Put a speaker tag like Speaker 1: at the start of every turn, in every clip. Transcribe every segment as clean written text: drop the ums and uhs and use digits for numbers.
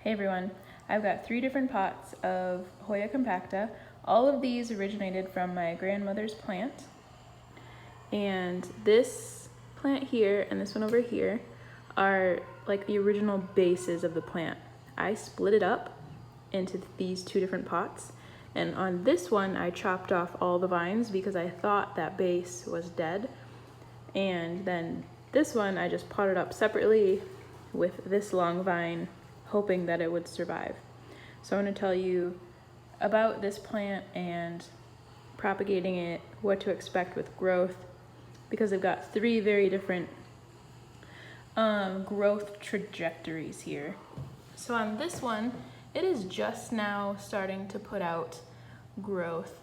Speaker 1: Hey everyone, I've got 3 different pots of Hoya Compacta. All of these originated from my grandmother's plant. And this plant here and this one over here are like the original bases of the plant. I split it up into these 2 different pots. And on this one, I chopped off all the vines because I thought that base was dead. And then this one, I just potted up separately with this long vine, hoping that it would survive. So I'm going to tell you about this plant and propagating it, what to expect with growth, because they've got 3 very different growth trajectories here. So on this one, it is just now starting to put out growth.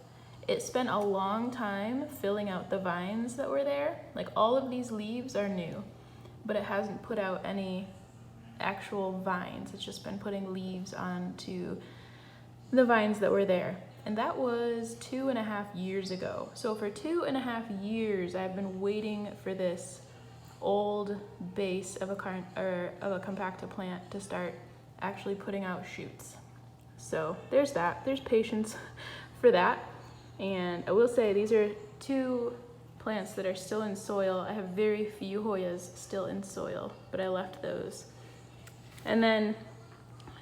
Speaker 1: It spent a long time filling out the vines that were there. Like all of these leaves are new, but it hasn't put out any actual vines. It's just been putting leaves onto the vines that were there. And that was 2.5 years ago. So for 2.5 years, I've been waiting for this old base of a compacta plant to start actually putting out shoots. So there's that. There's patience for that. And I will say these are 2 plants that are still in soil. I have very few Hoyas still in soil, but I left those. And then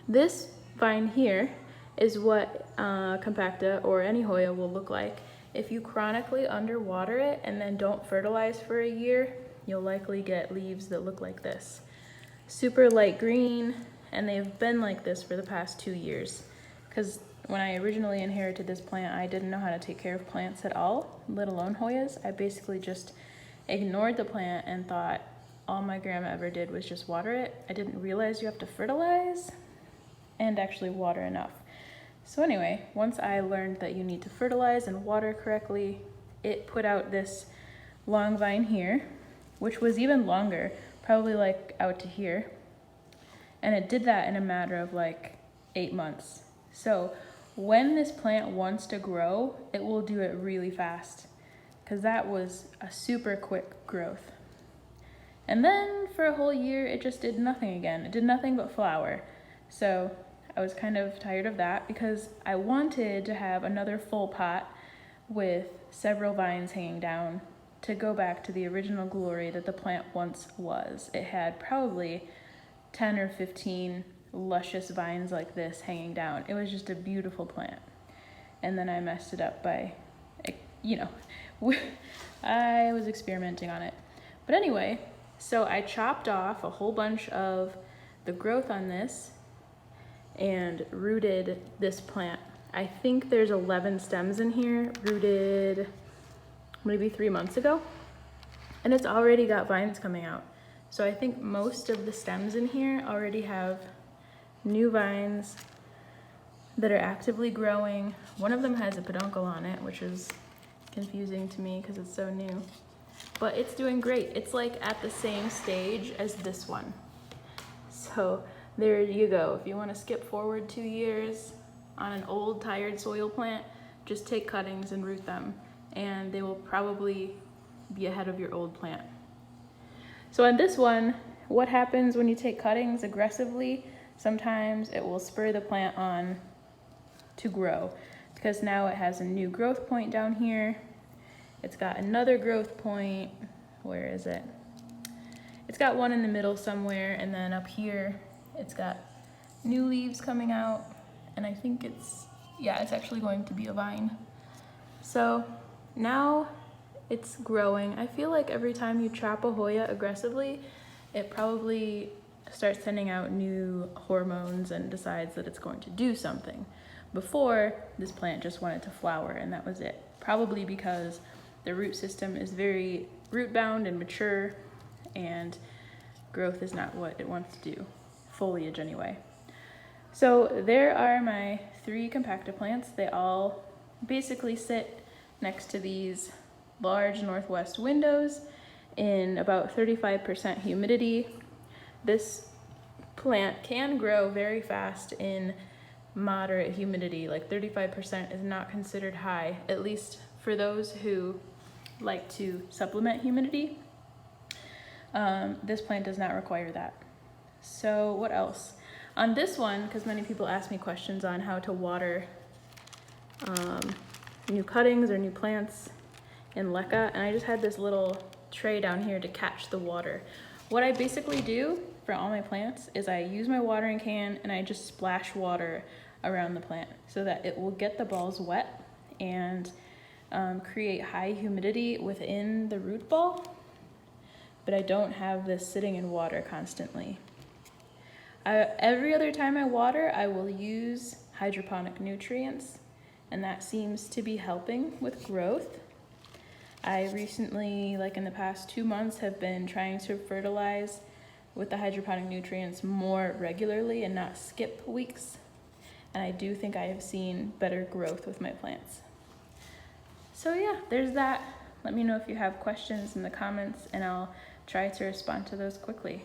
Speaker 1: this vine here is what compacta or any Hoya will look like. If you chronically underwater it and then don't fertilize for a year, you'll likely get leaves that look like this. Super light green, and they've been like this for the past 2 years. Because when I originally inherited this plant, I didn't know how to take care of plants at all, let alone Hoyas. I basically just ignored the plant and thought all my grandma ever did was just water it. I didn't realize you have to fertilize and actually water enough. So anyway, once I learned that you need to fertilize and water correctly, it put out this long vine here, which was even longer, probably like out to here. And it did that in a matter of like 8 months. So when this plant wants to grow, it will do it really fast, because that was a super quick growth. And then for a whole year, it just did nothing again. It did nothing but flower. So I was kind of tired of that because I wanted to have another full pot with several vines hanging down to go back to the original glory that the plant once was. It had probably 10 or 15 luscious vines like this hanging down. It was just a beautiful plant. And then I messed it up by, I was experimenting on it. But anyway, so I chopped off a whole bunch of the growth on this and rooted this plant. I think there's 11 stems in here, rooted maybe 3 months ago. And it's already got vines coming out. So I think most of the stems in here already have new vines that are actively growing. One of them has a peduncle on it, which is confusing to me because it's so new. But it's doing great. It's like at the same stage as this one. So there you go. If you want to skip forward 2 years on an old tired soil plant, just take cuttings and root them, and they will probably be ahead of your old plant. So on this one, what happens when you take cuttings aggressively? Sometimes it will spur the plant on to grow, because now it has a new growth point down here. It's got another growth point. Where is it? It's got one in the middle somewhere, and then up here it's got new leaves coming out, and I think it's actually going to be a vine. So now it's growing. I feel like every time you chop a Hoya aggressively, it probably starts sending out new hormones and decides that it's going to do something. Before, this plant just wanted to flower, and that was it. Probably because the root system is very root bound and mature, and growth is not what it wants to do. Foliage anyway. So there are my 3 compacta plants. They all basically sit next to these large northwest windows in about 35% humidity. This plant can grow very fast in moderate humidity. Like 35% is not considered high, at least for those who like to supplement humidity. This plant does not require that. So what else? On this one, because many people ask me questions on how to water new cuttings or new plants in LECA, and I just had this little tray down here to catch the water. What I basically do for all my plants is I use my watering can and I just splash water around the plant so that it will get the bulbs wet and create high humidity within the root ball, but I don't have this sitting in water constantly. Every other time I water, I will use hydroponic nutrients, and that seems to be helping with growth. I recently, like in the past 2 months, have been trying to fertilize with the hydroponic nutrients more regularly and not skip weeks. And I do think I have seen better growth with my plants. So yeah, there's that. Let me know if you have questions in the comments and I'll try to respond to those quickly.